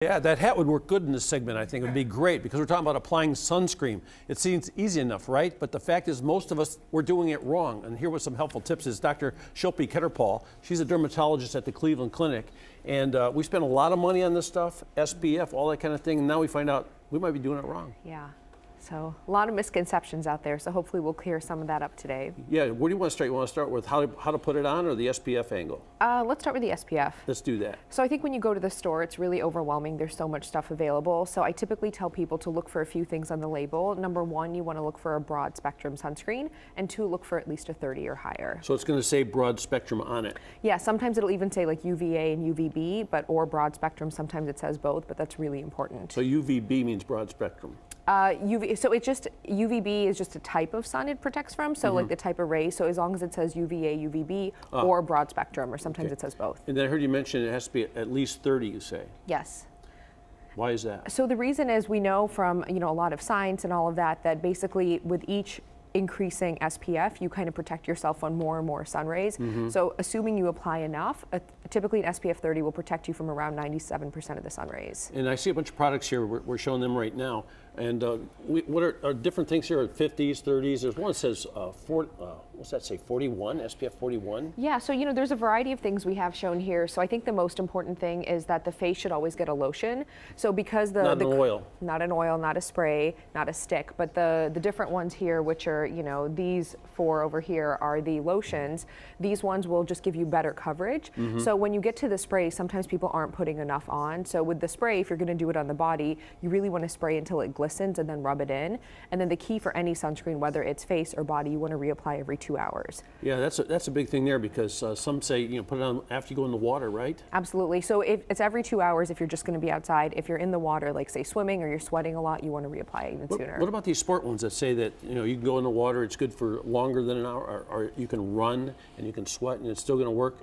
Yeah, that hat would work good in this segment, I think. It would be great because we're talking about applying sunscreen. It seems easy enough, right? But the fact is most of us, we're doing it wrong. And here with some helpful tips is Dr. Shilpi Ketterpal. She's a dermatologist at the Cleveland Clinic. And we spend a lot of money on this stuff, SPF, all that kind of thing. And now we find out we might be doing it wrong. Yeah. So a lot of misconceptions out there, so hopefully we'll clear some of that up today. Yeah, where do you want to start? You want to start with how to put it on or the SPF angle? Let's start with the SPF. Let's do that. So I think when you go to the store, it's really overwhelming. There's so much stuff available. So I typically tell people to look for a few things on the label. Number one, you want to look for a broad spectrum sunscreen, and two, look for at least a 30 or higher. So it's going to say broad spectrum on it. Yeah, sometimes it'll even say like UVA and UVB, or broad spectrum. Sometimes it says both, but that's really important. So UVB means broad spectrum. So it's just, UVB is just a type of sun it protects from, so like the type of ray. So as long as it says UVA, UVB, or broad spectrum, or sometimes it says both. And then I heard you mention it has to be at least 30, you say. Yes. Why is that? So the reason is we know from a lot of science and all of that that basically with each increasing SPF, you kind of protect yourself on more and more sun rays. So assuming you apply enough, typically an SPF 30 will protect you from around 97% of the sun rays. And I see a bunch of products here. We're showing them right now. And what are different things here? 50s, 30s. There's one that says, what's that say, 41, SPF 41? Yeah, so there's a variety of things we have shown here. So I think the most important thing is that the face should always get a lotion. So because not an oil. Not an oil, not a spray, not a stick, but the different ones here, which are, these four over here are the lotions. These ones will just give you better coverage. So when you get to the spray, sometimes people aren't putting enough on. So with the spray, if you're gonna do it on the body, you really wanna spray until it glistens and then rub it in. And then the key for any sunscreen, whether it's face or body, you wanna reapply every 2 hours. Yeah, that's a big thing there because some say, put it on after you go in the water, right? Absolutely. So it's every 2 hours if you're just gonna be outside. If you're in the water, like say swimming or you're sweating a lot, you wanna reapply even sooner. What about these sport ones that say that, you can go in the water, it's good for longer than an hour, or you can run and you can sweat and it's still gonna work?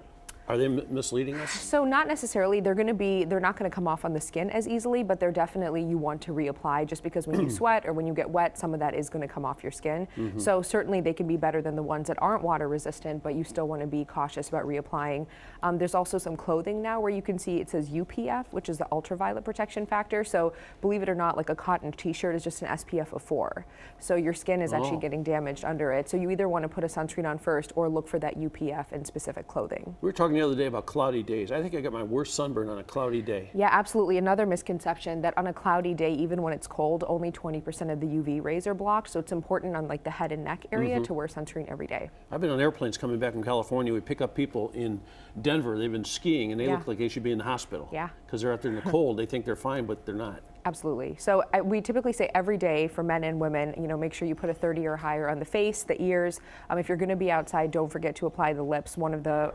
Are they misleading us? So not necessarily. They're not going to come off on the skin as easily, but they're definitely, you want to reapply just because when you sweat or when you get wet, some of that is going to come off your skin. So certainly they can be better than the ones that aren't water resistant, but you still want to be cautious about reapplying. There's also some clothing now where you can see it says UPF, which is the ultraviolet protection factor. So believe it or not, like a cotton t-shirt is just an SPF of 4. So your skin is actually getting damaged under it. So you either want to put a sunscreen on first or look for that UPF in specific clothing. We were talking the other day about cloudy days. I think I got my worst sunburn on a cloudy day. Yeah, absolutely. Another misconception that on a cloudy day, even when it's cold, only 20% of the UV rays are blocked. So it's important on like the head and neck area to wear sunscreen every day. I've been on airplanes coming back from California. We pick up people in Denver. They've been skiing and they look like they should be in the hospital. Yeah. Because they're out there in the cold. They think they're fine, but they're not. Absolutely. So we typically say every day for men and women, make sure you put a 30 or higher on the face, the ears. If you're going to be outside, don't forget to apply the lips. One of the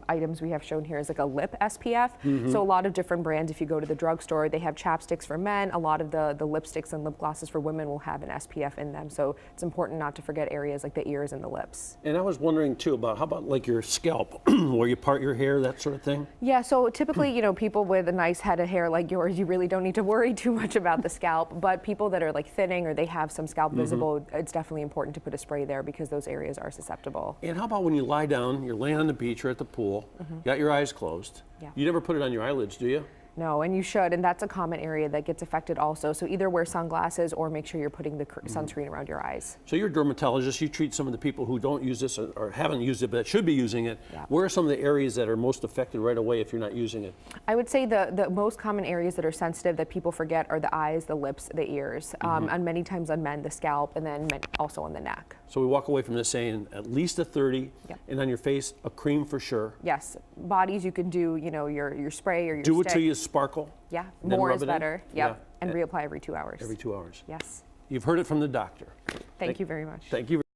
items we have shown here is like a lip SPF. So a lot of different brands, if you go to the drugstore, they have chapsticks for men. A lot of the lipsticks and lip glosses for women will have an SPF in them. So it's important not to forget areas like the ears and the lips. And I was wondering too about, how about like your scalp, where you part your hair, that sort of thing? Yeah, so typically, people with a nice head of hair like yours, you really don't need to worry too much about the scalp, but people that are like thinning or they have some scalp visible, it's definitely important to put a spray there because those areas are susceptible. And how about when you lie down, you're laying on the beach or at the pool, you got your eyes closed. Yeah. You never put it on your eyelids, do you? No, and you should, and that's a common area that gets affected also. So either wear sunglasses or make sure you're putting the sunscreen around your eyes. So you're a dermatologist, you treat some of the people who don't use this or haven't used it but should be using it. Yeah. Where are some of the areas that are most affected right away if you're not using it? I would say the most common areas that are sensitive that people forget are the eyes, the lips, the ears, and many times on men, the scalp, and then also on the neck. So we walk away from this saying at least a 30, and on your face, a cream for sure. Yes, bodies you can do, your spray or your Do stick. it till you sparkle. Yeah, more is better. Yep, yeah. And reapply every 2 hours. Every 2 hours. Yes. You've heard it from the doctor. Thank you very much. Thank you.